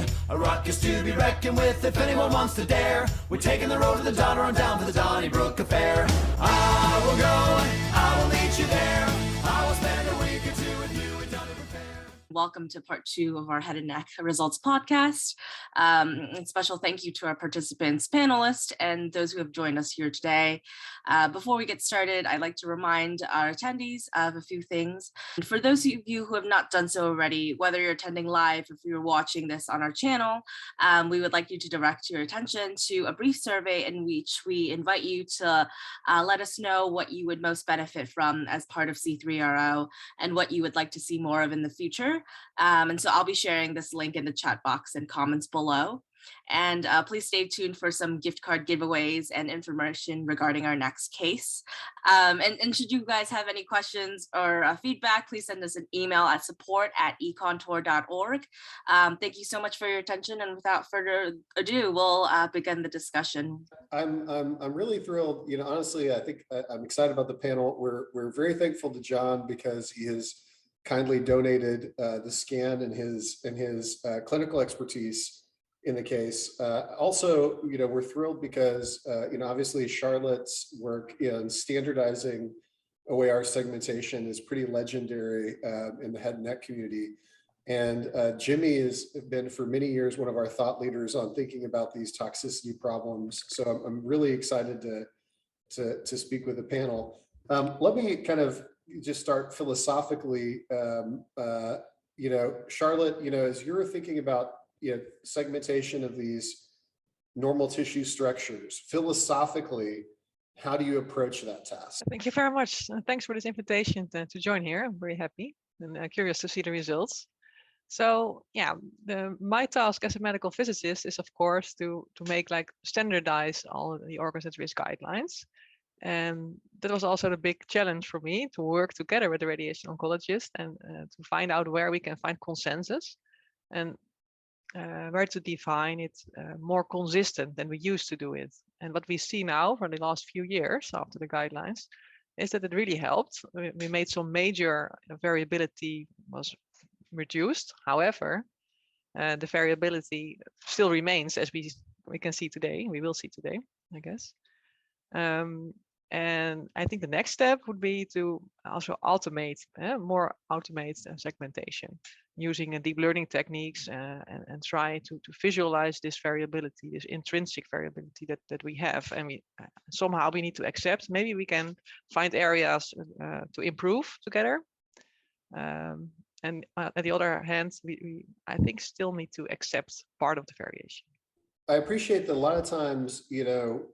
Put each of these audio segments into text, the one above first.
day. A ruckus to be reckoned with if anyone wants to dare. We're taking the road to the dawn or on down to the Donnybrook Affair. I will go, I will lead you there. I will spend a week or two with you and done to prepare. Welcome to part 2 of our Head and Neck Results podcast. A special thank you to our participants, panelists, and those who have joined us here today. Before we get started, I'd like to remind our attendees of a few things. And for those of you who have not done so already, whether you're attending live or if you're watching this on our channel, we would like you to direct your attention to a brief survey in which we invite you to let us know what you would most benefit from as part of C3RO and what you would like to see more of in the future. And so I'll be sharing this link in the chat box and comments below. And please stay tuned for some gift card giveaways and information regarding our next case. And should you guys have any questions or feedback, please send us an email at support@econtour.org. Thank you so much for your attention. And without further ado, we'll begin the discussion. I'm really thrilled. You know, honestly, I think I'm excited about the panel. We're very thankful to John because he has kindly donated the scan and his clinical expertise in the case. Also, you know, we're thrilled because, you know, obviously Charlotte's work in standardizing OAR segmentation is pretty legendary in the head and neck community. And Jimmy has been for many years one of our thought leaders on thinking about these toxicity problems. So I'm really excited to speak with the panel. Let me kind of just start philosophically. You know, Charlotte, you know, as you're thinking about segmentation of these normal tissue structures, philosophically, how do you approach that task? Thank you very much. Thanks for this invitation to join here. I'm very happy and curious to see the results. So yeah, my task as a medical physicist is, of course, to make like standardize all the organs at risk guidelines. And that was also the big challenge for me, to work together with the radiation oncologist and to find out where we can find consensus and where to define it more consistent than we used to do it. And what we see now for the last few years after the guidelines is that it really helped. We made some major variability was reduced. However, the variability still remains, as we can see today. We will see today, I guess. And I think the next step would be to also automate, more automate segmentation using deep learning techniques and try to visualize this variability, this intrinsic variability that we have. And we somehow we need to accept, maybe we can find areas to improve together. And on the other hand, we I think still need to accept part of the variation. I appreciate that a lot of times, you know,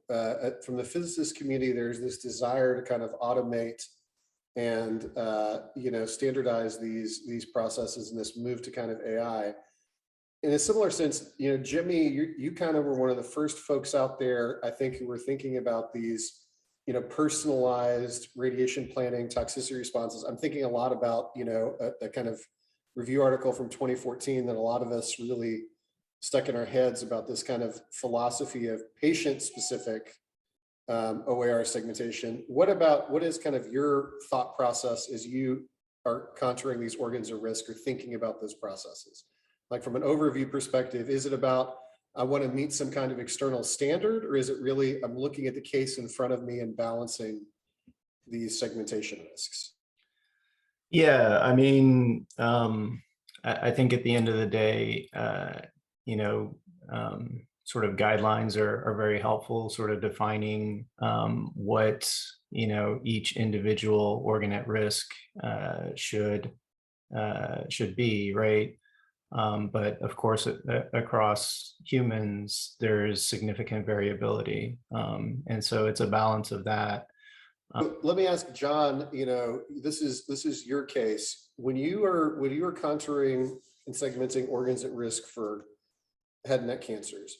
from the physicist community, there's this desire to kind of automate and, you know, standardize these processes and this move to kind of AI. In a similar sense, you know, Jimmy, you kind of were one of the first folks out there, I think, who were thinking about these, you know, personalized radiation planning, toxicity responses. I'm thinking a lot about, you know, a kind of review article from 2014 that a lot of us really stuck in our heads about this kind of philosophy of patient-specific OAR segmentation. What is kind of your thought process as you are contouring these organs of risk or thinking about those processes? Like from an overview perspective, is it about, I want to meet some kind of external standard, or is it really, I'm looking at the case in front of me and balancing these segmentation risks? Yeah, I mean, I think at the end of the day, you know, sort of guidelines are very helpful, sort of defining what, you know, each individual organ at risk should be, right? But of course, across humans, there's significant variability. And so it's a balance of that. Let me ask John, you know, this is your case. When you are contouring and segmenting organs at risk for head and neck cancers,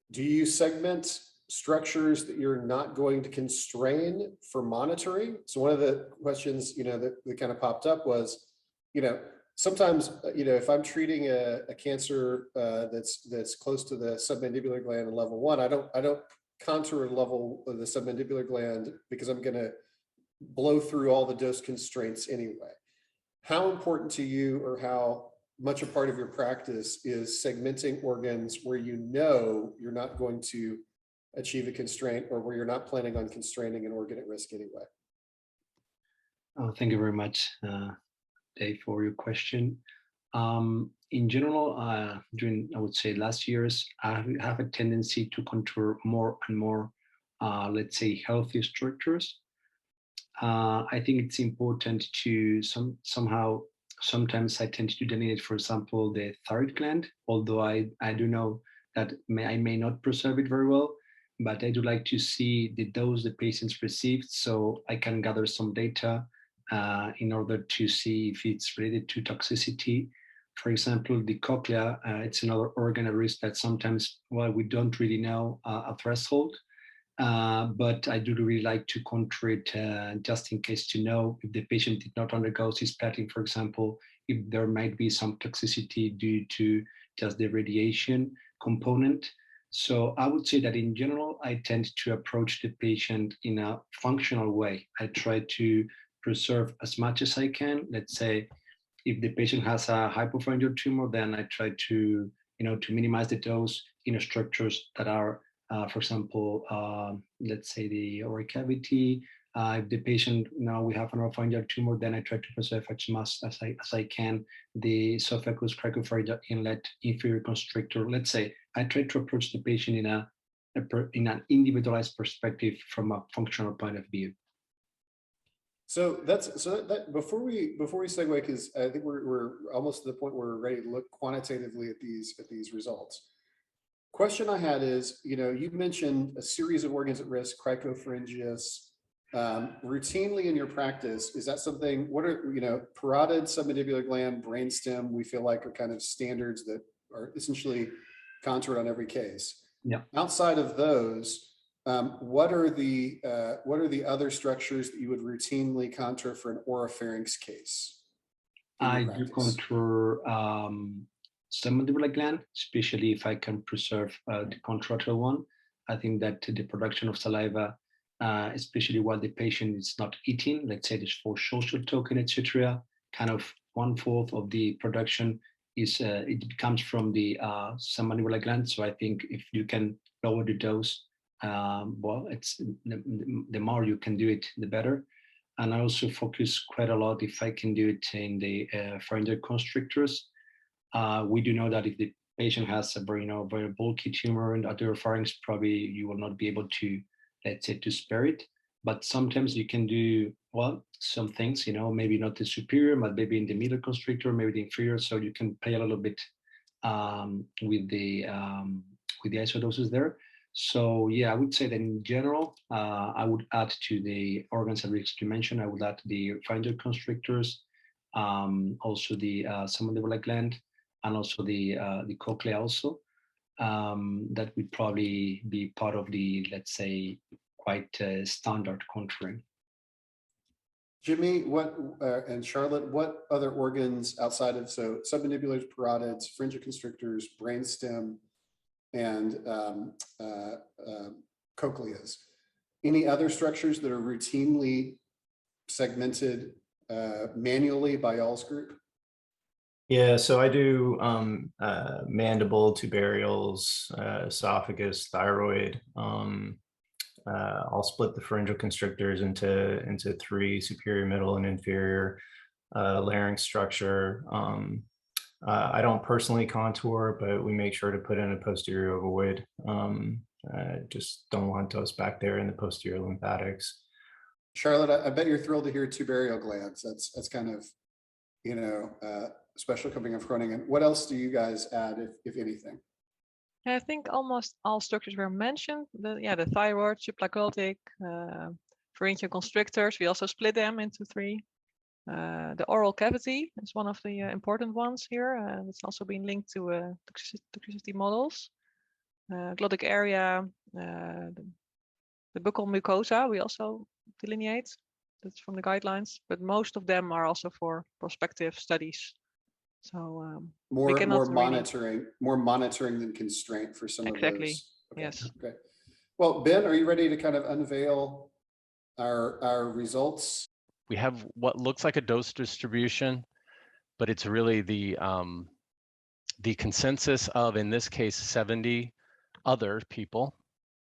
do you segment structures that you're not going to constrain for monitoring? So one of the questions, you know, that kind of popped up was, you know, sometimes, you know, if I'm treating a cancer that's close to the submandibular gland in level 1, I don't contour a level of the submandibular gland because I'm going to blow through all the dose constraints anyway. How important to you, or how much a part of your practice is segmenting organs where you know you're not going to achieve a constraint, or where you're not planning on constraining an organ at risk anyway? Oh, thank you very much, Dave, for your question. In general, during, I would say, last years, I have a tendency to contour more and more, let's say, healthy structures. I think it's important to sometimes I tend to delineate, for example, the thyroid gland, although I do know that I may not preserve it very well, but I do like to see the dose the patients received, so I can gather some data in order to see if it's related to toxicity. For example, the cochlea, it's another organ at risk that sometimes, well, we don't really know a threshold, but I do really like to contour it just in case, to know if the patient did not undergo cisplatin, for example, if there might be some toxicity due to just the radiation component. So I would say that in general, I tend to approach the patient in a functional way. I try to preserve as much as I can. Let's say if the patient has a hypopharyngeal tumor, then I try to, to minimize the dose in structures that are, for example, let's say the oral cavity. If the patient, now we have an oropharyngeal tumor, then I try to preserve as much as I can the esophagus, cricopharyngeal inlet, inferior constrictor. Let's say I try to approach the patient in an individualized perspective from a functional point of view. So that before we segue, because I think we're almost to the point where we're ready to look quantitatively at these results. Question I had is, you mentioned a series of organs at risk, cricopharyngeus. Routinely in your practice, is that something? What are parotid, submandibular gland, brainstem? We feel like are kind of standards that are essentially contoured on every case. Yeah. Outside of those, what are the other structures that you would routinely contour for an oropharynx case? I do contour submandibular gland, especially if I can preserve the contralateral one. I think that the production of saliva, especially while the patient is not eating, let's say this for social token, etc., kind of 1/4 of the production is it comes from the submandibular gland. So I think if you can lower the dose, well, it's the more you can do it, the better. And I also focus quite a lot if I can do it in the pharyngeal constrictors. We do know that if the patient has a very bulky tumor in the oropharynx, probably you will not be able to, let's say, to spare it. But sometimes you can do, well, some things, maybe not the superior, but maybe in the middle constrictor, maybe the inferior. So you can play a little bit with the isodoses there. So yeah, I would say that in general, I would add to the organs at risk you mentioned, I would add the pharyngeal constrictors, also the submandibular gland, and also the cochlea also. That would probably be part of the, let's say, quite standard contouring. Jimmy, and Charlotte, what other organs outside of, so submandibulars, parotids, pharyngeal constrictors, brainstem, and cochleas, any other structures that are routinely segmented manually by y'all's group? Yeah, so I do mandible, tuberals, esophagus, thyroid. I'll split the pharyngeal constrictors into 3: superior, middle, and inferior. Larynx structure. I don't personally contour, but we make sure to put in a posterior ovoid. Just don't want us back there in the posterior lymphatics. Charlotte, I bet you're thrilled to hear tubarial glands. That's kind of, special coming in Groningen. What else do you guys add, if anything? I think almost all structures were mentioned. The thyroid, supraglottic, pharyngeal constrictors. We also split them into 3. The oral cavity is one of the important ones here. It's also been linked to toxicity models. Glottic area, the buccal mucosa, we also delineate. That's from the guidelines, but most of them are also for prospective studies. So more monitoring than constraint for some of those. Okay. Yes. Okay. Well, Ben, are you ready to kind of unveil our results? We have what looks like a dose distribution but it's really the consensus of, in this case, 70 other people.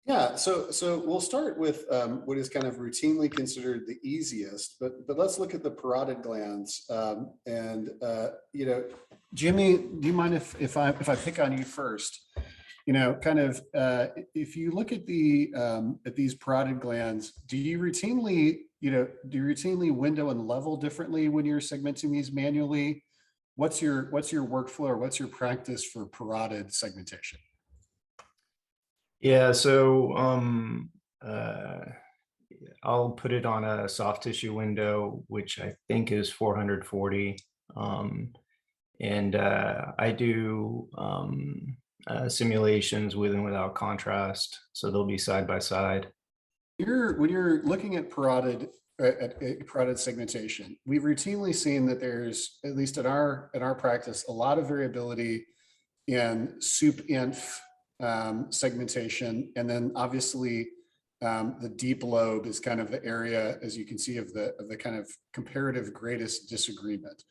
Yeah, so we'll start with what is kind of routinely considered the easiest, but let's look at the parotid glands. You know, Jimmy, do you mind if I pick on you first? You know, kind of if you look at these parotid glands, do you routinely window and level differently when you're segmenting these manually? What's your workflow, or what's your practice for parotid segmentation? Yeah, so I'll put it on a soft tissue window, which I think is 440. I do simulations with and without contrast, so they'll be side by side. When you're looking at parotid segmentation, we've routinely seen that there's, at least in our practice, a lot of variability in sup-inf segmentation, and then obviously the deep lobe is kind of the area, as you can see, of the kind of comparative greatest disagreement.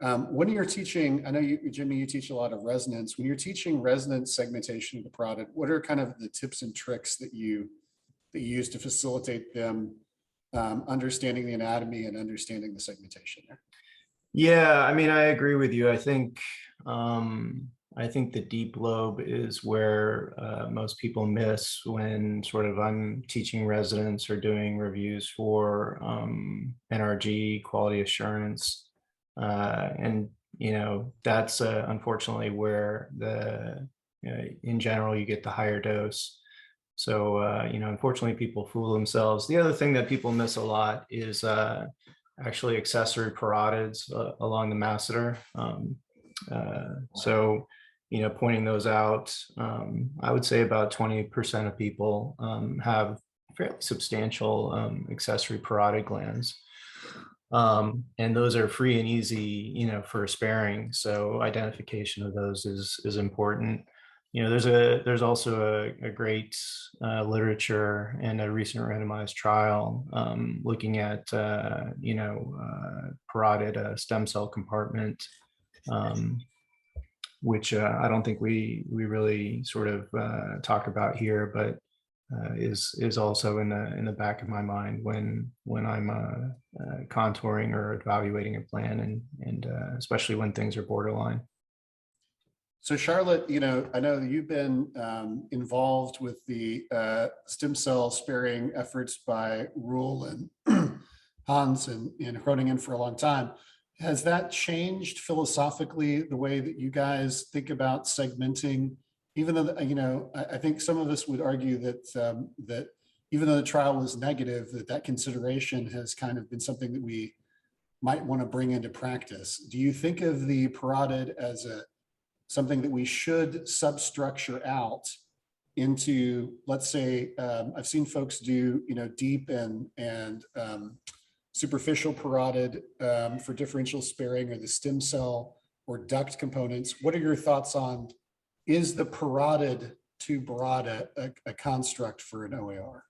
When you're teaching, I know you, Jimmy, you teach a lot of resonance. When you're teaching resonance segmentation of the parotid, what are kind of the tips and tricks that you use to facilitate them understanding the anatomy and understanding the segmentation there? Yeah, I mean, I agree with you. I think the deep lobe is where most people miss when sort of I'm teaching residents or doing reviews for NRG quality assurance. And, you know, that's unfortunately where in general, you get the higher dose. So, you know, unfortunately, people fool themselves. The other thing that people miss a lot is actually accessory parotids along the masseter. So, you know, pointing those out, I would say about 20% of people have fairly substantial accessory parotid glands. And those are free and easy, you know, for sparing. So identification of those is important. You know, there's also a great literature and a recent randomized trial looking at parotid stem cell compartment, which I don't think we really sort of talk about here, but is also in the back of my mind when I'm contouring or evaluating a plan, and especially when things are borderline. So Charlotte, you know, I know you've been involved with the stem cell sparing efforts by Rule and Hans and Groningen for a long time. Has that changed philosophically the way that you guys think about segmenting? Even though, you know, I think some of us would argue that that even though the trial was negative, that consideration has kind of been something that we might want to bring into practice. Do you think of the parotid as something that we should substructure out into, let's say, I've seen folks do, you know, deep and superficial parotid for differential sparing, or the stem cell or duct components. What are your thoughts on, is the parotid too broad a construct for an OAR?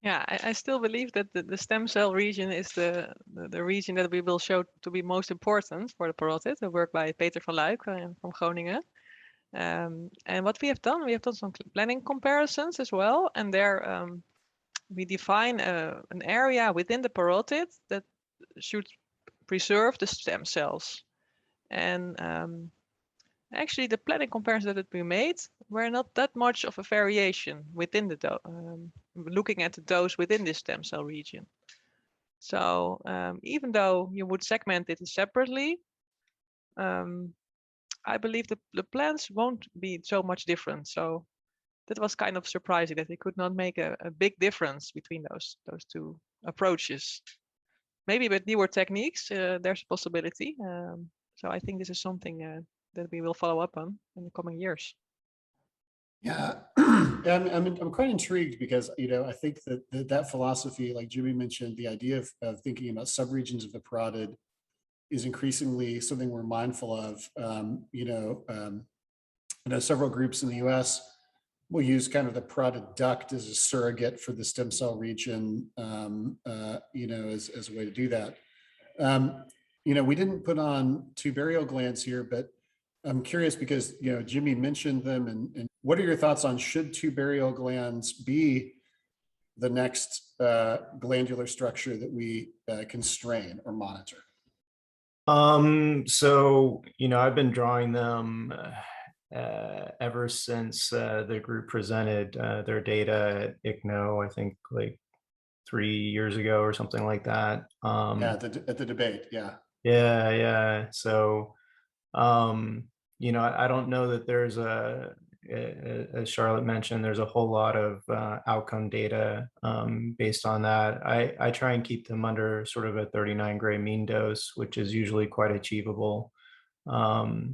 Yeah, I still believe that the stem cell region is the region that we will show to be most important for the parotid, the work by Peter van Luik from Groningen. And what we have done some planning comparisons as well. And there we define an area within the parotid that should preserve the stem cells. And actually, the planning comparisons that we made were not that much of a variation within the looking at the dose within this stem cell region. So even though you would segment it separately, I believe the plans won't be so much different. So that was kind of surprising that they could not make a big difference between those two approaches. Maybe with newer techniques, there's a possibility. So I think this is something that we will follow up on in the coming years. Yeah, I'm quite intrigued because, you know, I think that philosophy, like Jimmy mentioned, the idea of thinking about subregions of the parotid is increasingly something we're mindful of. I know several groups in the US will use kind of the parotid duct as a surrogate for the stem cell region, as a way to do that. we didn't put on tubarial glands here, but I'm curious because, Jimmy mentioned them, and what are your thoughts on should tubarial glands be the next glandular structure that we constrain or monitor? So, I've been drawing them ever since the group presented their data at ICNO, I think like 3 years ago or something like that. Yeah, at the debate, yeah. Yeah. So, I don't know that there's as Charlotte mentioned, there's a whole lot of outcome data based on that. I try and keep them under sort of a 39 gray mean dose, which is usually quite achievable. But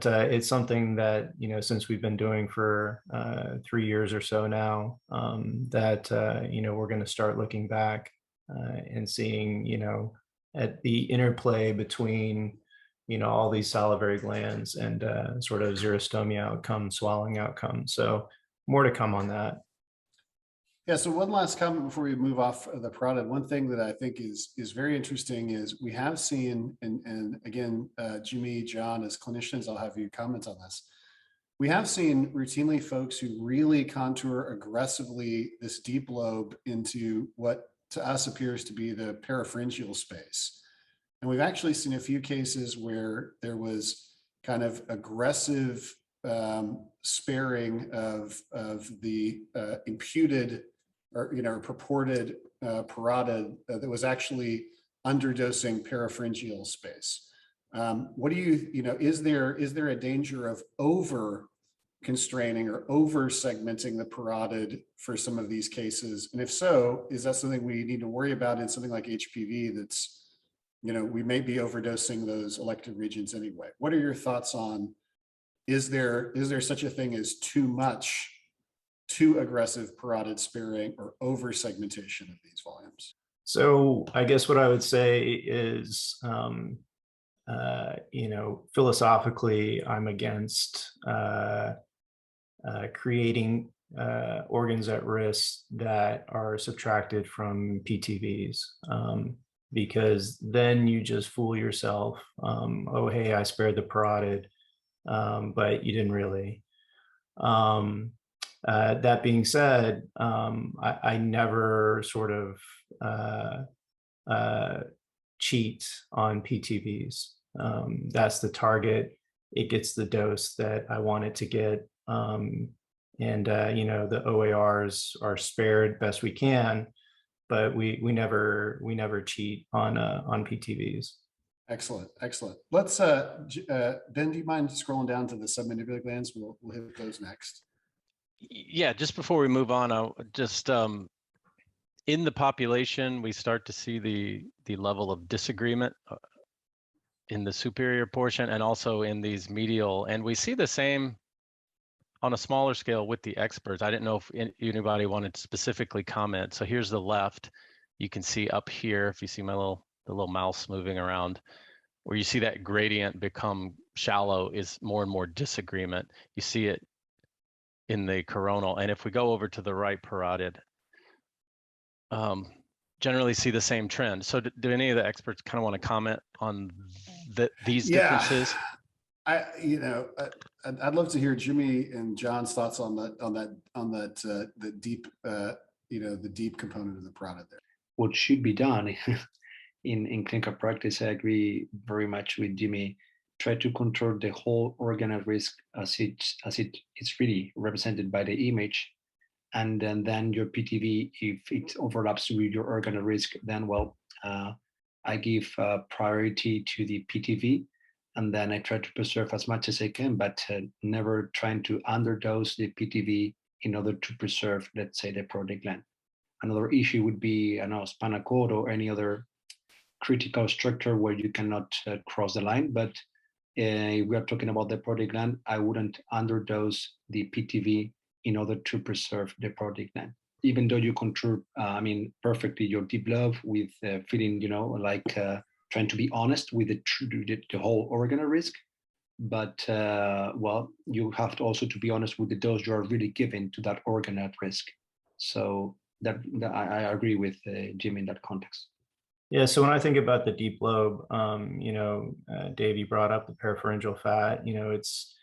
it's something that, since we've been doing for 3 years or so now, that, we're going to start looking back and seeing, at the interplay between, all these salivary glands and sort of xerostomia outcomes, swallowing outcomes. So more to come on that. Yeah, so one last comment before we move off of the parotid. One thing that I think is very interesting is we have seen, and again, Jimmy, John, as clinicians, I'll have you comment on this. We have seen routinely folks who really contour aggressively this deep lobe into what to us appears to be the parapharyngeal space. And we've actually seen a few cases where there was kind of aggressive sparing of the imputed or purported parotid that was actually underdosing parapharyngeal space. What do is there a danger of over constraining or over segmenting the parotid for some of these cases? And if so, is that something we need to worry about in something like HPV that's, we may be overdosing those elective regions anyway? What are your thoughts on, is there such a thing as too aggressive parotid sparing or over segmentation of these volumes? So I guess what I would say is, philosophically, I'm against creating organs at risk that are subtracted from PTVs, because then you just fool yourself. Oh, hey, I spared the parotid, but you didn't really. That being said, I never sort of cheat on PTVs. That's the target. It gets the dose that I want it to get. The OARs are spared best we can, but we never cheat on PTVs. Excellent. Let's Ben, do you mind scrolling down to the submandibular glands? We'll hit those next. Yeah, just before we move on, I'll just in the population, we start to see the level of disagreement in the superior portion and also in these medial, and we see the same on a smaller scale with the experts. I didn't know if anybody wanted to specifically comment. So here's the left. You can see up here, if you see my the little mouse moving around, where you see that gradient become shallow is more and more disagreement. You see it in the coronal. And if we go over to the right parotid, generally see the same trend. So do any of the experts kind of want to comment on these differences? I'd love to hear Jimmy and John's thoughts on the deep, the deep component of the parotid there. What should be done in clinical practice, I agree very much with Jimmy. Try to control the whole organ at risk as it's really represented by the image, and then your PTV, if it overlaps with your organ at risk, then I give priority to the PTV, and then I try to preserve as much as I can, but never trying to underdose the PTV in order to preserve, let's say, the parotid gland. Another issue would be, spinal cord or any other critical structure where you cannot cross the line. But we are talking about the parotid gland. I wouldn't underdose the PTV in order to preserve the parotid gland. Even though you control, perfectly your deep lobe with feeling, trying to be honest with the whole organ at risk. But you have to also to be honest with the dose you are really giving to that organ at risk. So that I agree with Jim in that context. Yeah, so when I think about the deep lobe, Dave, you brought up the peripheral fat. It's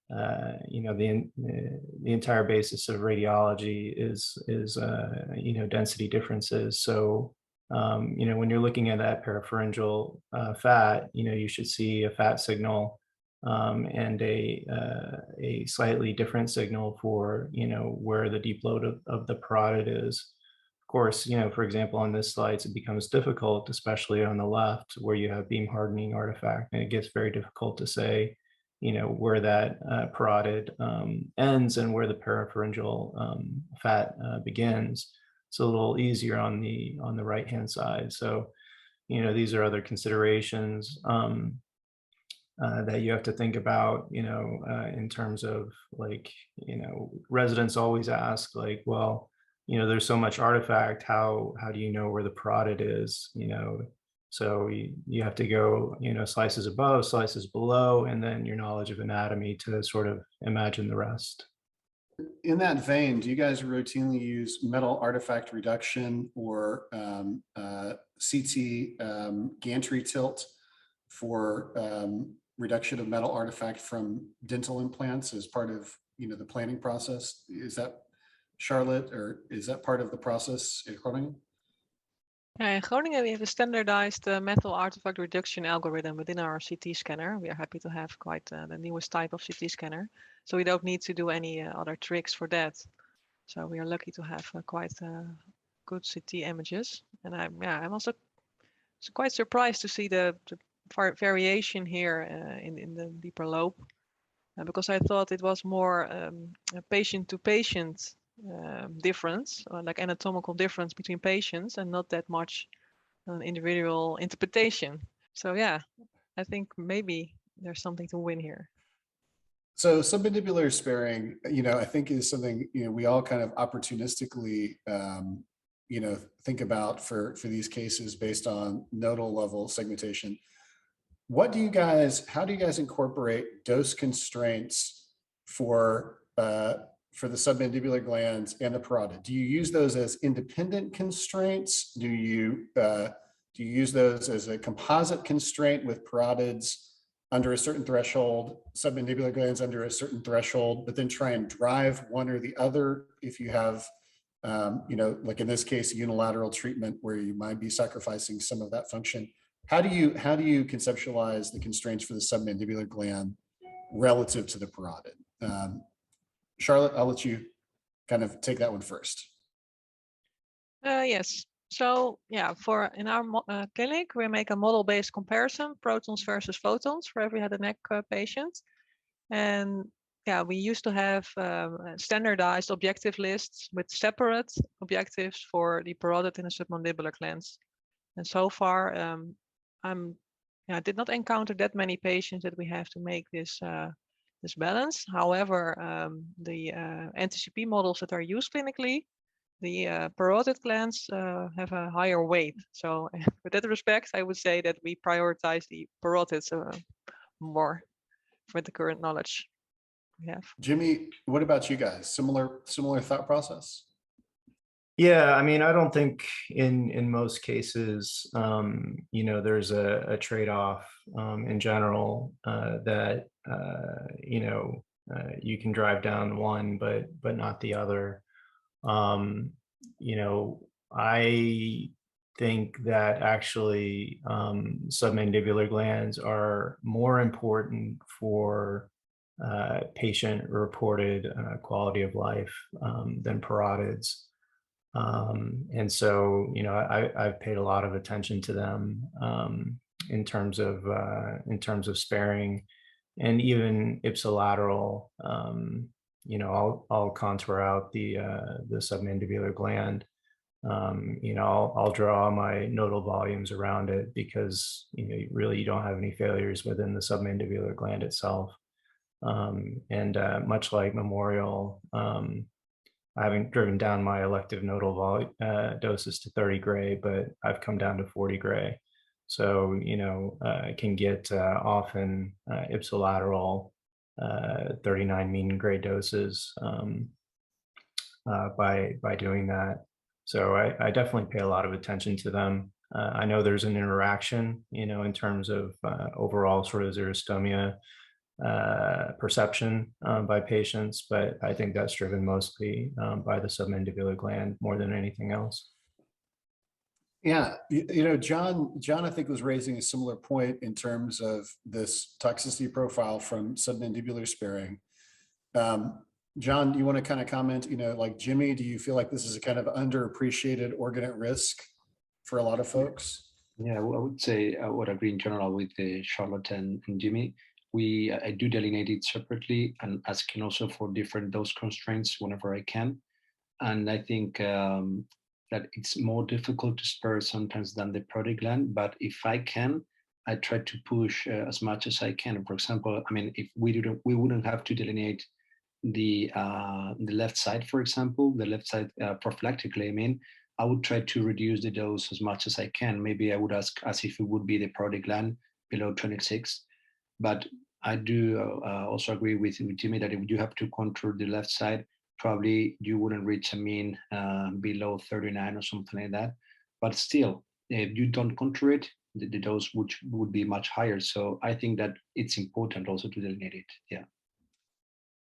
the entire basis of radiology is density differences. So when you're looking at that peripheral fat, you should see a fat signal and a slightly different signal for where the deep lobe of the parotid is. Of course, for example, on this slide, it becomes difficult, especially on the left, where you have beam hardening artifact, and it gets very difficult to say, where that parotid ends and where the peripheral fat begins. It's a little easier on the right-hand side. So, these are other considerations that you have to think about, in terms of like, residents always ask like, well, there's so much artifact, how do you know where the parotid is, so you have to go, slices above, slices below, and then your knowledge of anatomy to sort of imagine the rest. In that vein, do you guys routinely use metal artifact reduction or CT gantry tilt for reduction of metal artifact from dental implants as part of the planning process? Is that, Charlotte, or is that part of the process in Groningen? In Groningen, we have a standardized metal artifact reduction algorithm within our CT scanner. We are happy to have quite the newest type of CT scanner. So we don't need to do any other tricks for that. So we are lucky to have quite good CT images. And I'm also quite surprised to see the variation here in the deeper lobe, because I thought it was more a patient to patient difference, or like anatomical difference between patients, and not that much an individual interpretation. So yeah, I think maybe there's something to win here. So submandibular sparing, I think is something, we all kind of opportunistically, think about for these cases based on nodal level segmentation. How do you guys incorporate dose constraints for the submandibular glands and the parotid? Do you use those as independent constraints? Do you use those as a composite constraint with parotids under a certain threshold, submandibular glands under a certain threshold, but then try and drive one or the other if you have, like in this case, unilateral treatment where you might be sacrificing some of that function? How do you conceptualize the constraints for the submandibular gland relative to the parotid? Charlotte, I'll let you kind of take that one first. Yes. So yeah, in our clinic, we make a model-based comparison, protons versus photons, for every head and neck patient. And yeah, we used to have standardized objective lists with separate objectives for the parotid and the submandibular glands. And so far, I did not encounter that many patients that we have to make this balance. However, the NTCP models that are used clinically, the parotid glands have a higher weight. So with that respect, I would say that we prioritize the parotids more for the current knowledge we have. Jimmy, what about you guys? Similar thought process? Yeah, I mean, I don't think in most cases, there's a trade-off in general that you can drive down one, but not the other. I think that actually submandibular glands are more important for patient-reported quality of life than parotids. And so, I've paid a lot of attention to them in terms of sparing, and even ipsilateral. I'll contour out the submandibular gland. I'll draw my nodal volumes around it because you don't have any failures within the submandibular gland itself. And much like Memorial, I haven't driven down my elective nodal doses to 30 gray, but I've come down to 40 gray. So, I can get often ipsilateral 39 mean gray doses by doing that. So I definitely pay a lot of attention to them. I know there's an interaction, in terms of overall sort of xerostomia perception by patients, but I think that's driven mostly by the submandibular gland more than anything else. Yeah, John, I think was raising a similar point in terms of this toxicity profile from submandibular sparing. John, do you want to kind of comment, like Jimmy, do you feel like this is a kind of underappreciated organ at risk for a lot of folks? Yeah, I would say I would agree in general with Charlotte and Jimmy. I do delineate it separately and asking also for different dose constraints whenever I can. And I think that it's more difficult to spare sometimes than the parotid gland, but if I can, I try to push as much as I can. For example, I mean, if we wouldn't have to delineate the left side, for example, the left side prophylactically, I mean, I would try to reduce the dose as much as I can. Maybe I would ask as if it would be the parotid gland below 26. But I do also agree with Jimmy that if you have to contour the left side, probably you wouldn't reach a mean below 39 or something like that. But still, if you don't contour it, the dose would be much higher. So I think that it's important also to delineate it. Yeah.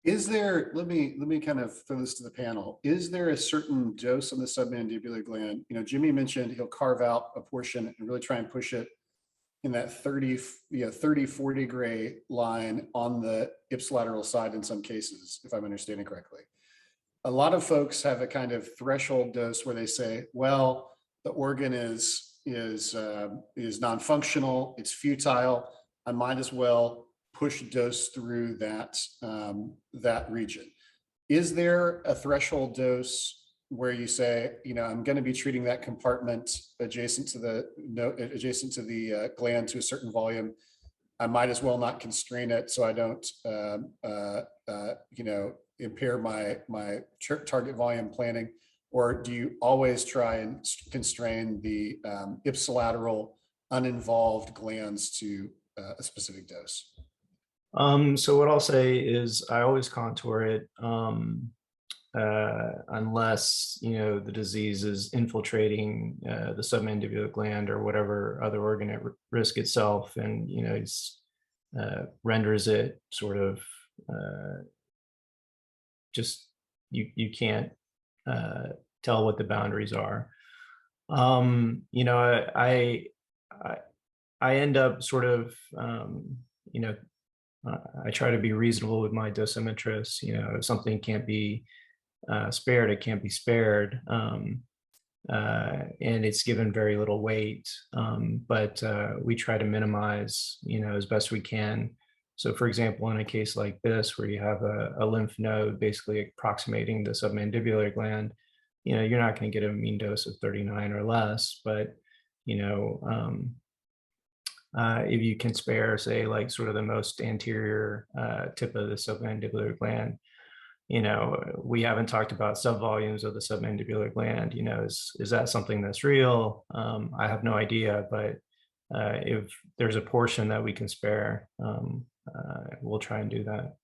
Is there, let me kind of throw this to the panel. Is there a certain dose on the submandibular gland? Jimmy mentioned he'll carve out a portion and really try and push it in that 30, 40 gray line on the ipsilateral side in some cases, if I'm understanding correctly. A lot of folks have a kind of threshold dose where they say, well, the organ is non-functional, it's futile, I might as well push dose through that region. Is there a threshold dose where you say, I'm going to be treating that compartment adjacent to the gland to a certain volume, I might as well not constrain it so I don't impair my target volume planning? Or do you always try and constrain the ipsilateral uninvolved glands to a specific dose? So what I'll say is I always contour it unless, the disease is infiltrating the submandibular gland or whatever other organ at risk itself, and, renders it sort of just, you can't tell what the boundaries are. I end up sort of, I try to be reasonable with my dosimetrists. If something can't be spared, it can't be spared, and it's given very little weight. But we try to minimize, as best we can. So, for example, in a case like this, where you have a lymph node basically approximating the submandibular gland, you're not going to get a mean dose of 39 or less, but if you can spare, say, like sort of the most anterior tip of the submandibular gland, we haven't talked about subvolumes of the submandibular gland. Is that something that's real? I have no idea, but if there's a portion that we can spare, we'll try and do that.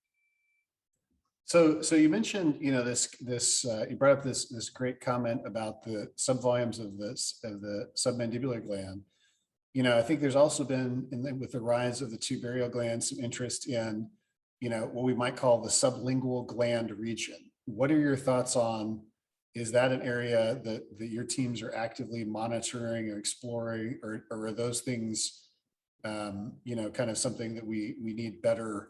So you mentioned, this you brought up this great comment about the subvolumes of the submandibular gland. I think there's also been, with the rise of the tubarial gland, some interest in, what we might call the sublingual gland region. What are your thoughts on, is that an area that your teams are actively monitoring or exploring, or are those things, kind of something that we need better,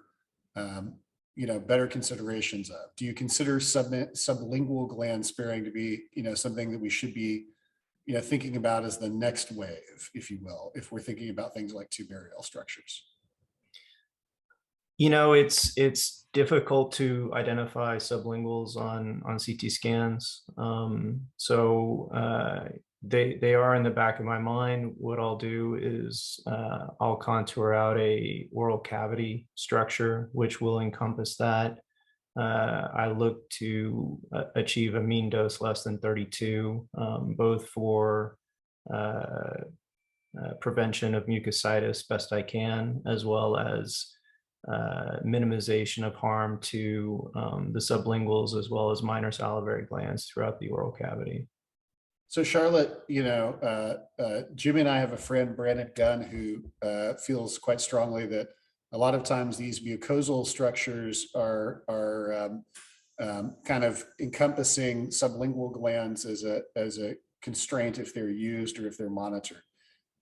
better considerations of? Do you consider sublingual gland sparing to be, something that we should be thinking about as the next wave, if you will, if we're thinking about things like tubarial structures? It's difficult to identify sublinguals on CT scans. So they are in the back of my mind. What I'll do is I'll contour out a oral cavity structure, which will encompass that. I look to achieve a mean dose less than 32, both for prevention of mucositis best I can, as well as minimization of harm to the sublinguals, as well as minor salivary glands throughout the oral cavity. So Charlotte, Jimmy and I have a friend, Brandon Gunn, who feels quite strongly that a lot of times these mucosal structures are kind of encompassing sublingual glands as a constraint if they're used or if they're monitored.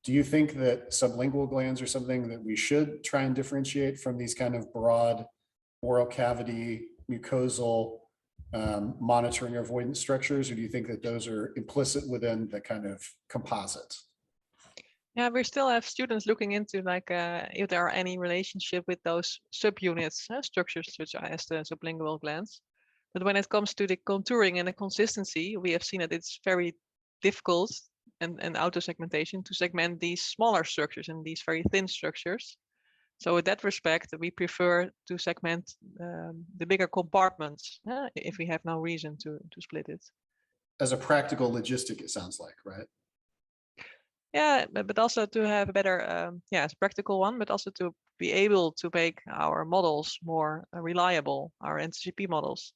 Do you think that sublingual glands are something that we should try and differentiate from these kind of broad oral cavity mucosal monitoring or avoidance structures, or do you think that those are implicit within the kind of composite? Yeah, we still have students looking into if there are any relationship with those subunits, structures such as the sublingual glands. But when it comes to the contouring and the consistency, we have seen that it's very difficult and auto-segmentation to segment these smaller structures and these very thin structures. So in that respect, we prefer to segment the bigger compartments if we have no reason to split it. As a practical logistic, it sounds like, right? Yeah, but also to have a better, it's a practical one, but also to be able to make our models more reliable, our NTCP models.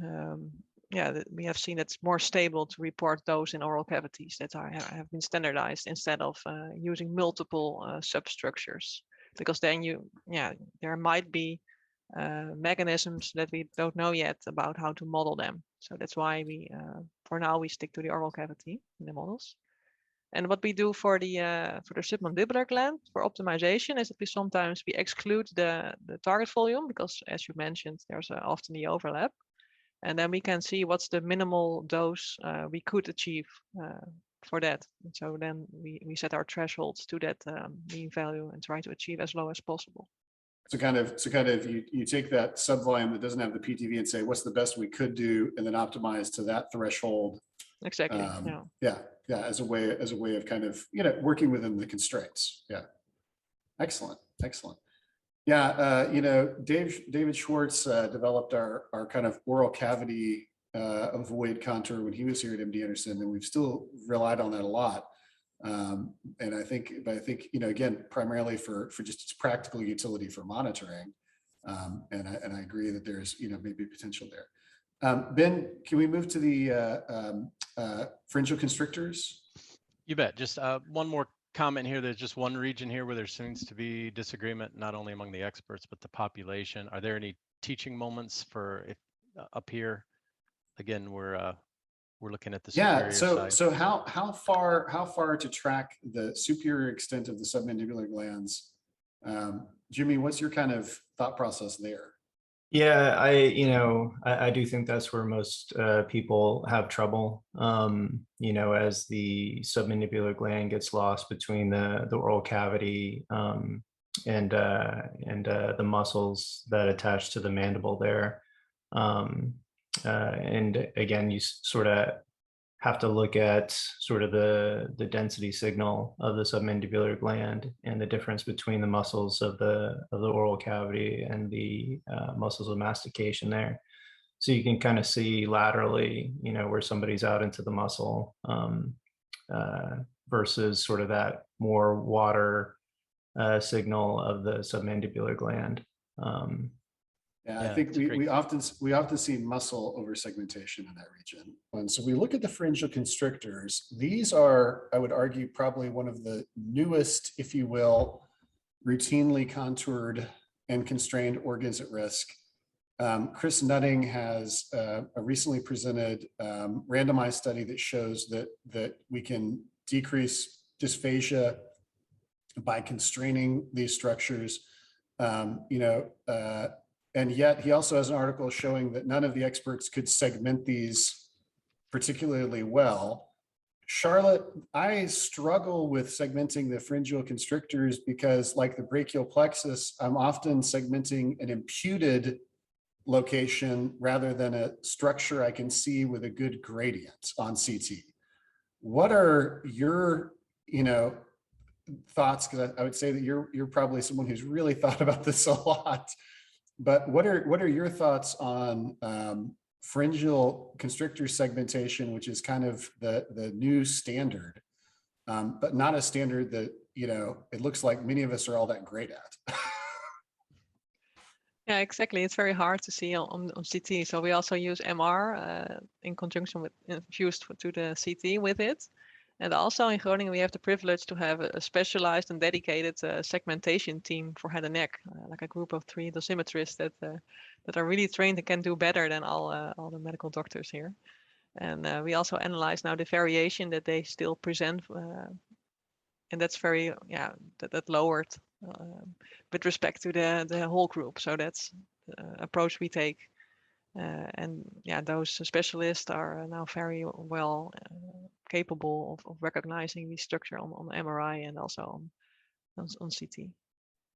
We have seen it's more stable to report those in oral cavities that have been standardized instead of using multiple substructures. Because then there might be mechanisms that we don't know yet about how to model them. So that's why for now, we stick to the oral cavity in the models. And what we do for the submandibular gland for optimization is that we sometimes exclude the target volume because, as you mentioned, there's often the overlap. And then we can see what's the minimal dose we could achieve for that. And so then we set our thresholds to that mean value and try to achieve as low as possible. So kind of you take that subvolume that doesn't have the PTV and say, what's the best we could do, and then optimize to that threshold. Exactly. Yeah. As a way of kind of, working within the constraints. Yeah. Excellent. Yeah. David Schwartz developed our kind of oral cavity avoid contour when he was here at MD Anderson, and we've still relied on that a lot. And I think, again, primarily for just its practical utility for monitoring. And I agree that there's, maybe potential there. Ben, can we move to the pharyngeal constrictors? You bet. Just one more comment here. There's just one region here where there seems to be disagreement, not only among the experts, but the population. Are there any teaching moments for up here? Again, we're looking at the superior side. So how far to track the superior extent of the submandibular glands? Jimmy, what's your kind of thought process there? Yeah, I do think that's where most people have trouble. As the submandibular gland gets lost between the oral cavity and the muscles that attach to the mandible there. And again, you sort of have to look at sort of the density signal of the submandibular gland and the difference between the muscles of the oral cavity and the muscles of mastication there. So you can kind of see laterally, where somebody's out into the muscle versus sort of that more water signal of the submandibular gland. I think we often see muscle over segmentation in that region. And so we look at the pharyngeal constrictors. These are, I would argue, probably one of the newest, if you will, routinely contoured and constrained organs at risk. Chris Nutting has a recently presented randomized study that shows that we can decrease dysphagia by constraining these structures. And yet he also has an article showing that none of the experts could segment these particularly well. Charlotte, I struggle with segmenting the pharyngeal constrictors because, like the brachial plexus, I'm often segmenting an imputed location rather than a structure I can see with a good gradient on CT. What are your, thoughts? Because I would say that you're probably someone who's really thought about this a lot. But what are your thoughts on pharyngeal constrictor segmentation, which is kind of the new standard, but not a standard that it looks like many of us are all that great at? Yeah, exactly. It's very hard to see on CT. So we also use MR in conjunction with infused to the CT with it. And also in Groningen, we have the privilege to have a specialized and dedicated segmentation team for head and neck, like a group of 3 dosimetrists that are really trained and can do better than all the medical doctors here. And we also analyze now the variation that they still present, and that's very that lowered with respect to the whole group. So that's the approach we take. And yeah, those specialists are now very well capable of recognizing the structure on MRI and also on CT.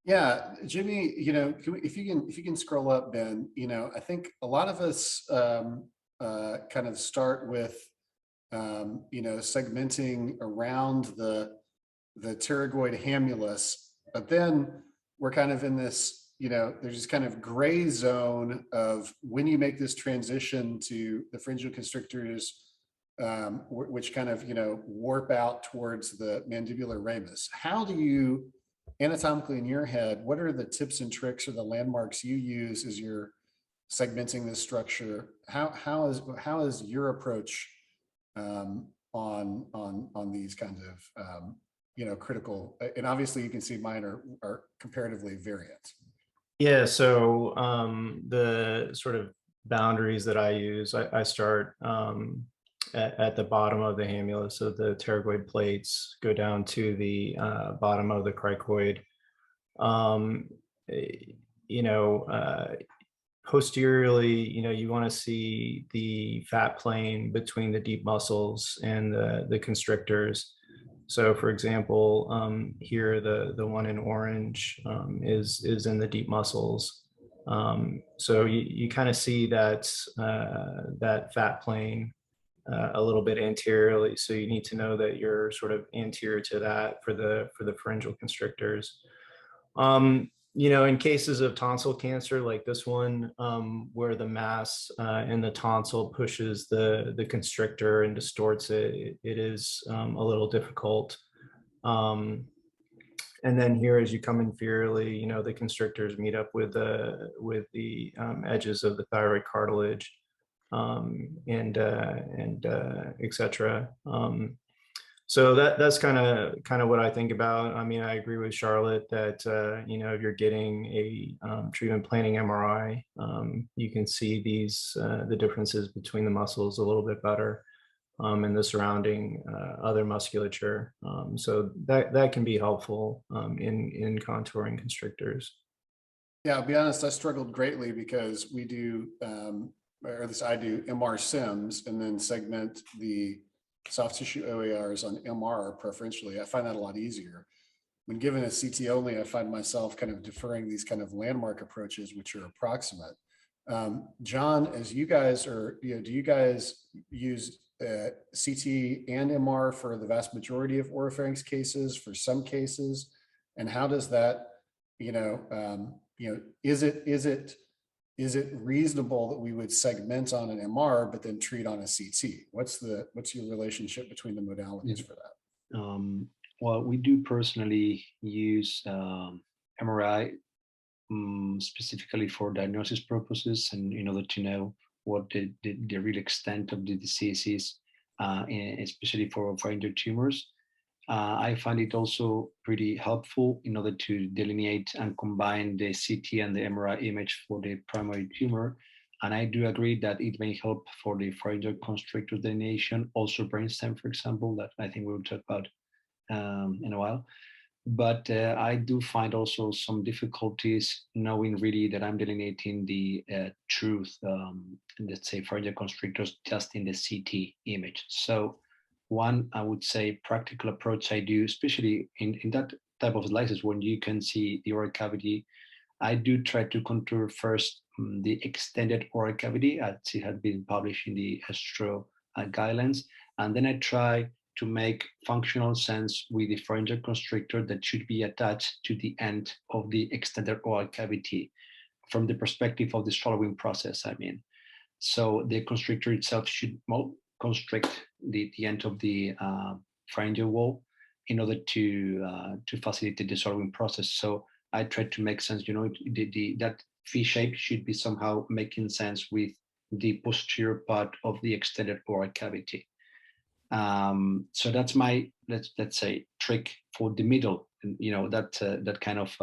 Yeah, Jimmy, you know, if you can scroll up, Ben, you know, I think a lot of us kind of start with, you know, segmenting around the pterygoid hamulus, but then we're kind of in this, you know, there's this kind of gray zone of when you make this transition to the pharyngeal constrictors, which kind of, you know, warp out towards the mandibular ramus. How do you, anatomically in your head, what are the tips and tricks or the landmarks you use as you're segmenting this structure? How is your approach on these kinds of you know, critical, and obviously you can see mine are comparatively variant. Yeah, so the sort of boundaries that I use, I start at the bottom of the hamulus, so the pterygoid plates go down to the bottom of the cricoid. You know, posteriorly, you know, you want to see the fat plane between the deep muscles and the constrictors. So for example, here, the one in orange is in the deep muscles. So you kind of see that, that fat plane a little bit anteriorly. So you need to know that you're sort of anterior to that for the pharyngeal constrictors. You know, in cases of tonsil cancer like this one, where the mass in the tonsil pushes the constrictor and distorts it, it is a little difficult. And then here, as you come inferiorly, you know, the constrictors meet up with the edges of the thyroid cartilage, and etc. So that's kind of what I think about. I mean, I agree with Charlotte that you know, if you're getting a treatment planning MRI, you can see these the differences between the muscles a little bit better, and the surrounding other musculature. So that can be helpful in contouring constrictors. Yeah, I'll be honest, I struggled greatly because we do, or at least I do, MR sims and then segment the soft tissue OARs on MR preferentially. I find that a lot easier. When given a CT only, I find myself kind of deferring these kind of landmark approaches, which are approximate. John, as you guys are, you know, do you guys use CT and MR for the vast majority of oropharynx cases, for some cases? And how does that, you know, is it reasonable that we would segment on an MR but then treat on a CT? What's your relationship between the modalities for that? Well, we do personally use MRI specifically for diagnosis purposes and in order to know what the real extent of the disease is, especially for pharyngeal tumors. I find it also pretty helpful in order to delineate and combine the CT and the MRI image for the primary tumor. And I do agree that it may help for the pharyngeal constrictor delineation, also brainstem, for example, that I think we'll talk about in a while. But I do find also some difficulties knowing really that I'm delineating the truth, let's say pharyngeal constrictors just in the CT image. So one, I would say, practical approach I do, especially in that type of slices when you can see the oral cavity, I do try to contour first the extended oral cavity as it had been published in the Astro guidelines. And then I try to make functional sense with the pharyngeal constrictor that should be attached to the end of the extended oral cavity from the perspective of the swallowing process, I mean. So the constrictor itself should constrict the end of the pharyngeal wall in order to facilitate the swallowing process. So I try to make sense, you know, that V shape should be somehow making sense with the posterior part of the extended oral cavity. So that's my let's say trick for the middle, and that kind of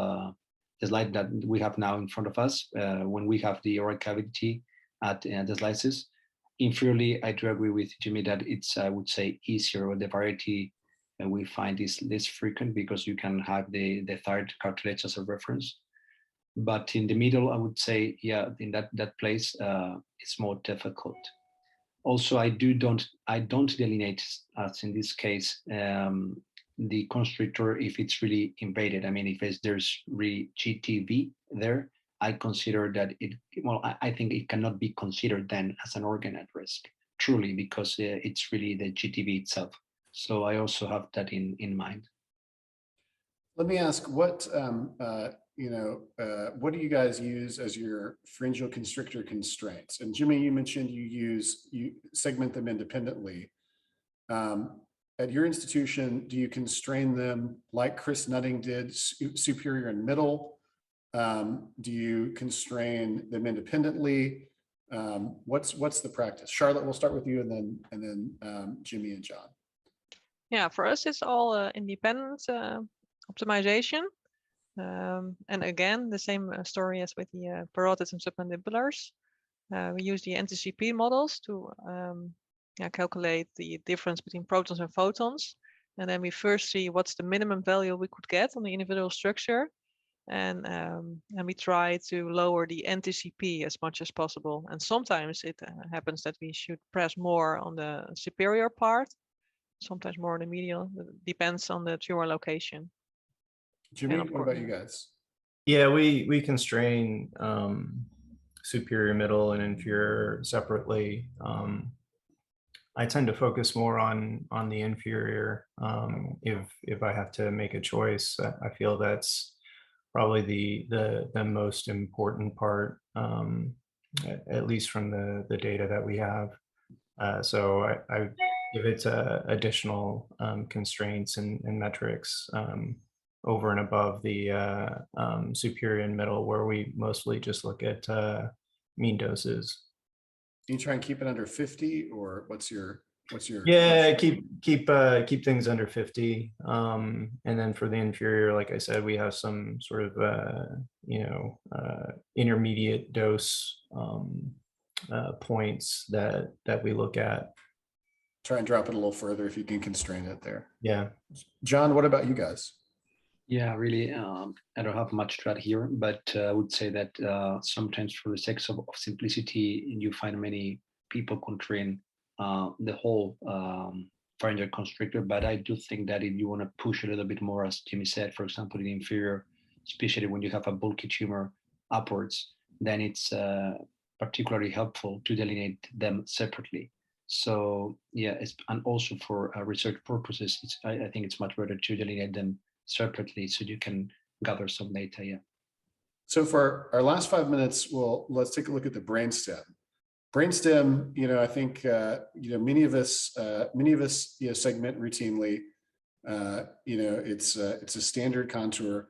the slide that we have now in front of us when we have the oral cavity at the slices. Inferiorly, I do agree with Jimmy that it's, I would say, easier, or the variety we find is less frequent because you can have the third cartilage as a reference. But in the middle, I would say, yeah, in that place, it's more difficult. Also, I don't delineate, as in this case, the constrictor if it's really invaded. I mean, if there's really GTV there, I consider that I think it cannot be considered then as an organ at risk, truly, because it's really the GTV itself. So I also have that in mind. Let me ask, what what do you guys use as your pharyngeal constrictor constraints? And Jimmy, you mentioned you segment them independently. At your institution, do you constrain them like Chris Nutting did, superior and middle? Do you constrain them independently? What's the practice? Charlotte, we'll start with you, and then Jimmy and John. Yeah, for us, it's all independent optimization. And again, the same story as with the parotids and submandibulars. We use the NTCP models to calculate the difference between protons and photons. And then we first see what's the minimum value we could get on the individual structure. And we try to lower the NTCP as much as possible. And sometimes it happens that we should press more on the superior part, sometimes more on the medial. It depends on the tumor location. Jimmy, what about you guys? Yeah, we constrain superior, middle, and inferior separately. I tend to focus more on the inferior if I have to make a choice. I feel that's probably the most important part, at least from the data that we have. So I give it additional constraints and metrics over and above the superior and middle, where we mostly just look at mean doses. You try and keep it under 50, or what's your yeah, keep things under 50, and then for the inferior, like I said, we have some sort of intermediate dose points that we look at. Try and drop it a little further if you can constrain it there. Yeah. John, what about you guys? Yeah, really, I don't have much to add here, but I would say that sometimes for the sake of simplicity, you find many people constrain the whole pharyngeal constrictor, but I do think that if you want to push a little bit more, as Jimmy said, for example, in the inferior, especially when you have a bulky tumor upwards, then it's particularly helpful to delineate them separately. So yeah, and also for research purposes, I think it's much better to delineate them separately so you can gather some data. Yeah. So for our last 5 minutes, let's take a look at the brainstem. Brainstem, I think many of us segment routinely. It's a standard contour.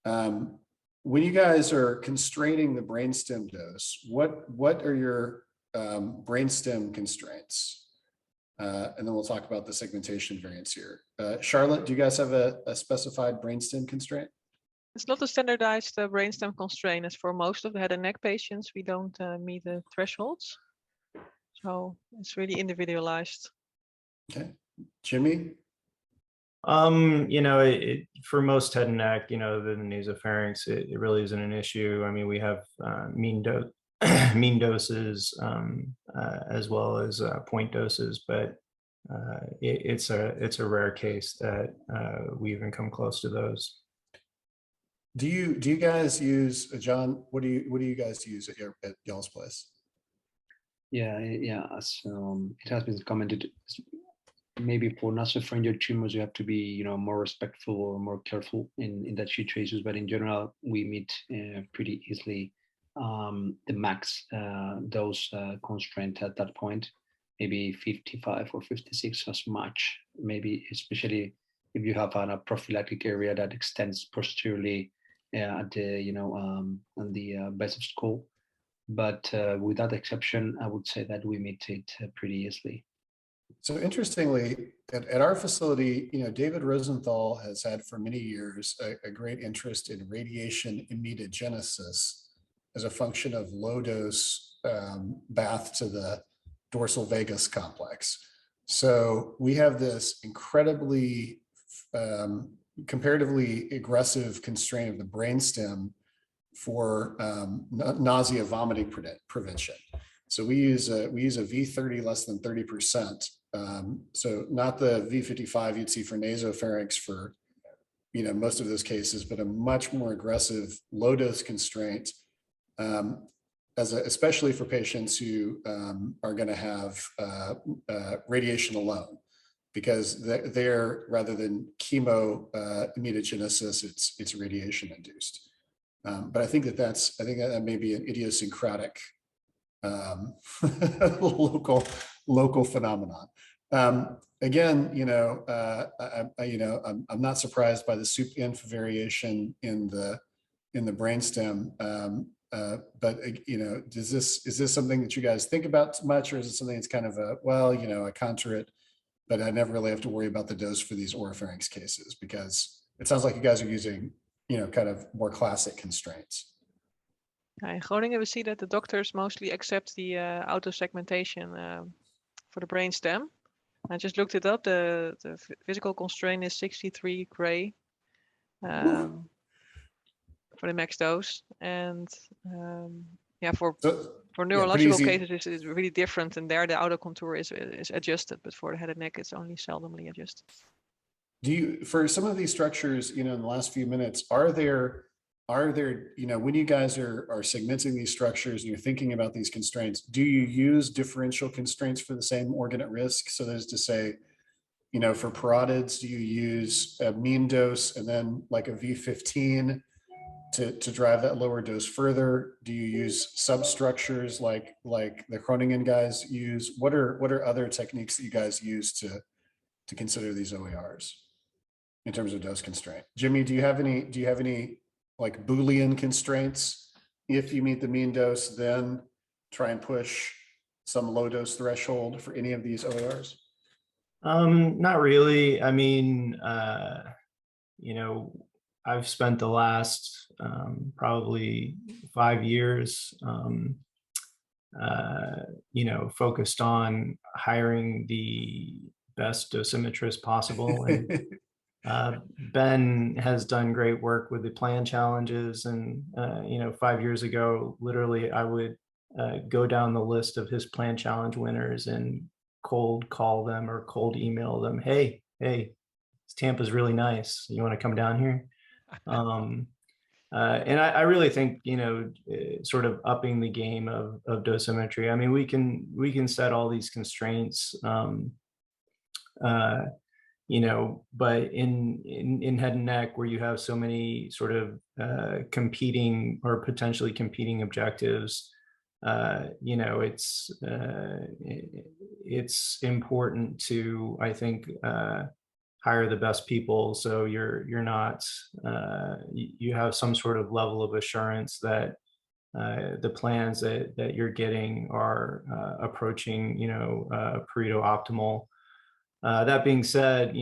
When you guys are constraining the brainstem dose, what are your brainstem constraints? And then we'll talk about the segmentation variants here. Charlotte, do you guys have a specified brainstem constraint? It's not a standardized brainstem constraint. As for most of the head and neck patients, we don't meet the thresholds. So it's really individualized. Okay. Jimmy? For most head and neck, the nasopharynx, it really isn't an issue. I mean, we have mean doses as well as point doses, but it's a rare case that we even come close to those. Do you guys use, John? What do you guys use at y'all's place? Yeah. As it has been commented, maybe for nasopharyngeal tumors, you have to be more respectful or more careful in that situations. But in general, we meet pretty easily the max dose constraint at that point, maybe 55 or 56 as much, maybe especially if you have a prophylactic area that extends posteriorly at the on the best of school. But with that exception, I would say that we meet it pretty easily. So interestingly, at our facility, David Rosenthal has had for many years a great interest in radiation immunogenesis as a function of low dose bath to the dorsal vagus complex. So we have this incredibly comparatively aggressive constraint of the brainstem for nausea vomiting prevention. So we use a V30 less than 30%. So not the V55 you'd see for nasopharynx for most of those cases, but a much more aggressive low dose constraint, especially for patients who are going to have radiation alone, because they're rather than chemo immunogenesis, it's radiation induced. But I think that may be an idiosyncratic local phenomenon. Again, I'm not surprised by the sup-inf variation in the brainstem. But is this something that you guys think about much, or is it something that's kind of I contour it, but I never really have to worry about the dose for these oropharynx cases, because it sounds like you guys are using kind of more classic constraints. In Groningen, we see that the doctors mostly accept the auto-segmentation for the brainstem. I just looked it up. The physical constraint is 63 gray for the max dose. And for neurological cases, it's really different. And there, the auto contour is adjusted, but for the head and neck, it's only seldomly adjusted. For some of these structures, in the last few minutes, are there, when you guys are segmenting these structures and you're thinking about these constraints, do you use differential constraints for the same organ at risk? So that is to say, for parotids, do you use a mean dose and then like a V15 to drive that lower dose further? Do you use substructures like the Groningen guys use? What are other techniques that you guys use to consider these OARs in terms of dose constraint? Jimmy, do you have any like Boolean constraints? If you meet the mean dose, then try and push some low dose threshold for any of these OARs? Not really. I mean, I've spent the last probably 5 years, focused on hiring the best dosimetrists possible. And Ben has done great work with the plan challenges. And, 5 years ago, literally, I would go down the list of his plan challenge winners and cold call them or cold email them. Hey, Tampa's really nice. You want to come down here? And I really think, sort of upping the game of dosimetry. I mean, we can set all these constraints, but in head and neck, where you have so many sort of competing or potentially competing objectives, it's important to, I think, hire the best people, so you're not you have some sort of level of assurance that the plans that you're getting are approaching Pareto optimal. That being said,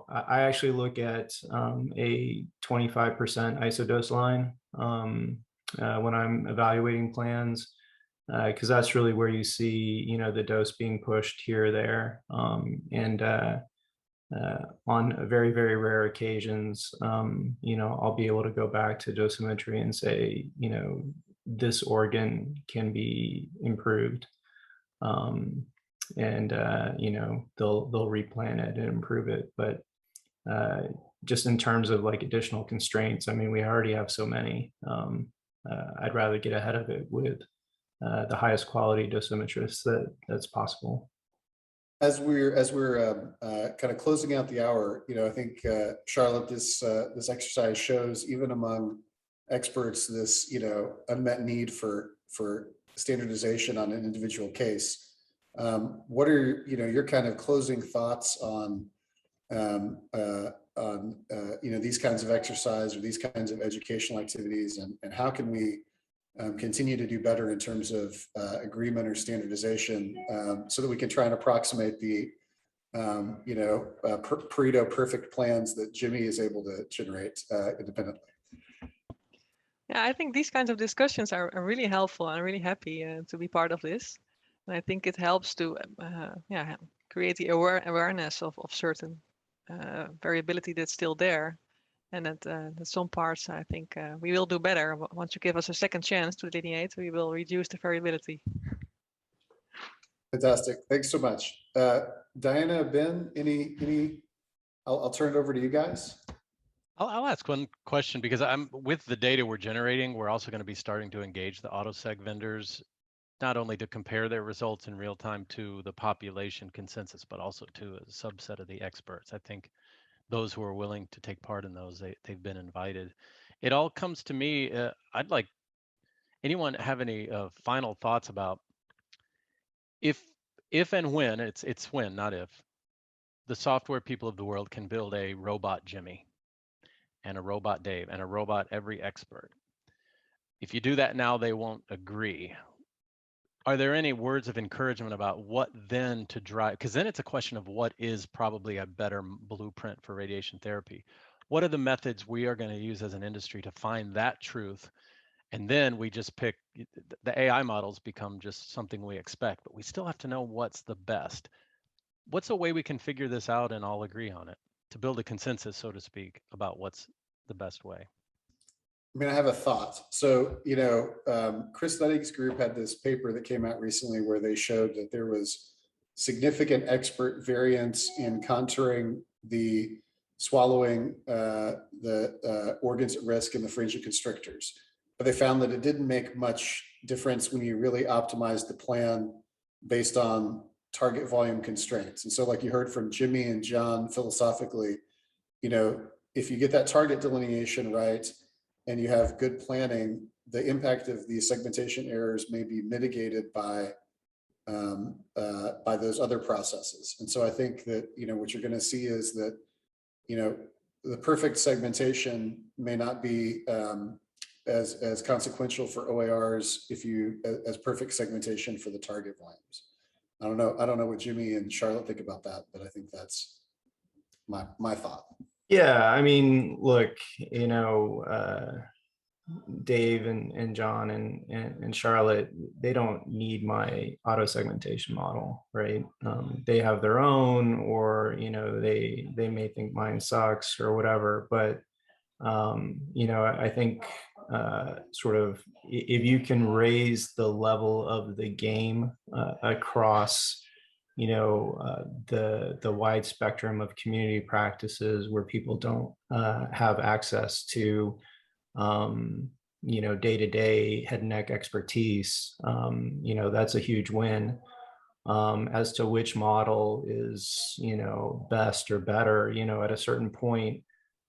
I actually look at a 25% isodose line when I'm evaluating plans, because that's really where you see the dose being pushed here or there, and on very, very rare occasions, I'll be able to go back to dosimetry and say, this organ can be improved, and they'll replan it and improve it. But just in terms of like additional constraints, I mean, we already have so many. I'd rather get ahead of it with the highest quality dosimetrists that's possible. As we're kind of closing out the hour, I think Charlotte, this exercise shows, even among experts, this unmet need for standardization on an individual case. What are your kind of closing thoughts on these kinds of exercise or these kinds of educational activities, and how can we continue to do better in terms of agreement or standardization, so that we can try and approximate the Pareto perfect plans that Jimmy is able to generate independently. Yeah, I think these kinds of discussions are really helpful. I'm really happy to be part of this. And I think it helps to create the awareness of certain variability that's still there. And that some parts, I think we will do better. Once you give us a second chance to delineate, we will reduce the variability. Fantastic. Thanks so much. Diana, Ben, any, I'll turn it over to you guys. I'll ask one question, because I'm with the data we're generating, we're also going to be starting to engage the AutoSeg vendors, not only to compare their results in real time to the population consensus, but also to a subset of the experts. I think those who are willing to take part in those, they've been invited. It all comes to me, I'd like, anyone have any final thoughts about if and when, it's when, not if, the software people of the world can build a robot Jimmy and a robot Dave and a robot every expert. If you do that now, they won't agree. Are there any words of encouragement about what then to drive? Because then it's a question of what is probably a better blueprint for radiation therapy. What are the methods we are going to use as an industry to find that truth? And then we just pick, the AI models become just something we expect, but we still have to know what's the best. What's a way we can figure this out and all agree on it, to build a consensus, so to speak, about what's the best way? I mean, I have a thought. So, Chris Leding's group had this paper that came out recently where they showed that there was significant expert variance in contouring the swallowing the organs at risk in the pharyngeal constrictors. But they found that it didn't make much difference when you really optimized the plan based on target volume constraints. And so, like you heard from Jimmy and John, philosophically, if you get that target delineation right and you have good planning, the impact of the segmentation errors may be mitigated by those other processes. And so I think that, what you're going to see is that, the perfect segmentation may not be as consequential for OARs as perfect segmentation for the target volumes. I don't know what Jimmy and Charlotte think about that, but I think that's my thought. Yeah, I mean, look, Dave and John and Charlotte, they don't need my auto segmentation model, right? They have their own, or they may think mine sucks or whatever. But I think sort of if you can raise the level of the game across the wide spectrum of community practices where people don't have access to day-to-day head and neck expertise, that's a huge win. As to which model is best or better, at a certain point,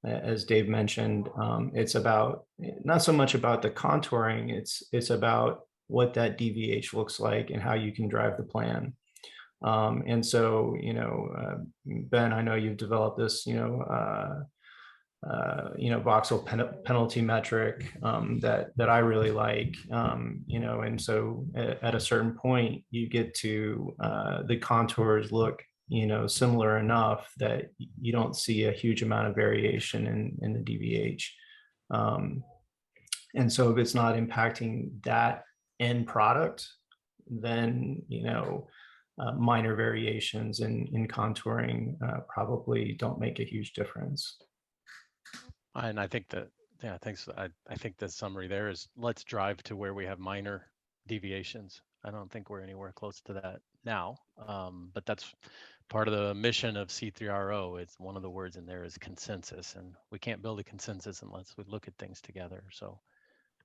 as Dave mentioned, it's about not so much about the contouring, it's about what that DVH looks like and how you can drive the plan. And so, Ben, I know you've developed this, voxel penalty metric that I really like, and so at a certain point you get to the contours look similar enough that you don't see a huge amount of variation in the DVH, and so if it's not impacting that end product, then minor variations in contouring probably don't make a huge difference. And I think that, yeah, thanks. I think the summary there is, let's drive to where we have minor deviations. I don't think we're anywhere close to that now, but that's part of the mission of C3RO. It's one of the words in there is consensus, and we can't build a consensus unless we look at things together. So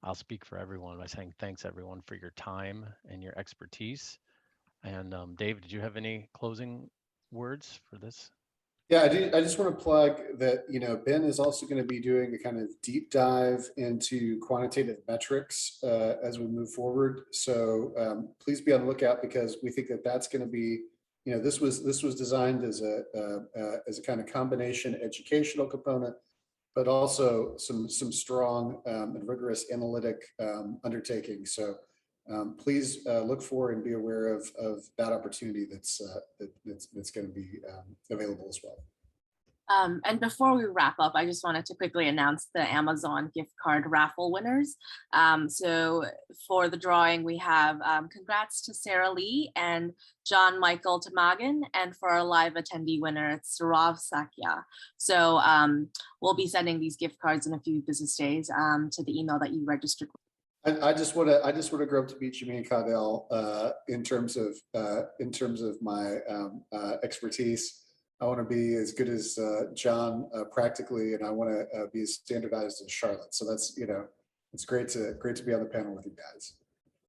I'll speak for everyone by saying thanks everyone for your time and your expertise. And Dave, did you have any closing words for this? Yeah, I do. I just want to plug that, Ben is also going to be doing a kind of deep dive into quantitative metrics as we move forward. So please be on the lookout, because we think that that's going to be you know, this was designed as a kind of combination educational component, but also some strong and rigorous analytic undertaking. So please look for and be aware of that opportunity that's going to be available as well. And before we wrap up, I just wanted to quickly announce the Amazon gift card raffle winners. So for the drawing, we have congrats to Sarah Lee and John Michael Tamagan. And for our live attendee winner, it's Sarav Sakya. So we'll be sending these gift cards in a few business days to the email that you registered with. I just want to grow up to meet you, me and Cadell, in terms of my expertise. I want to be as good as John practically, and I want to be as standardized as Charlotte. So that's, you know, it's great to be on the panel with you guys.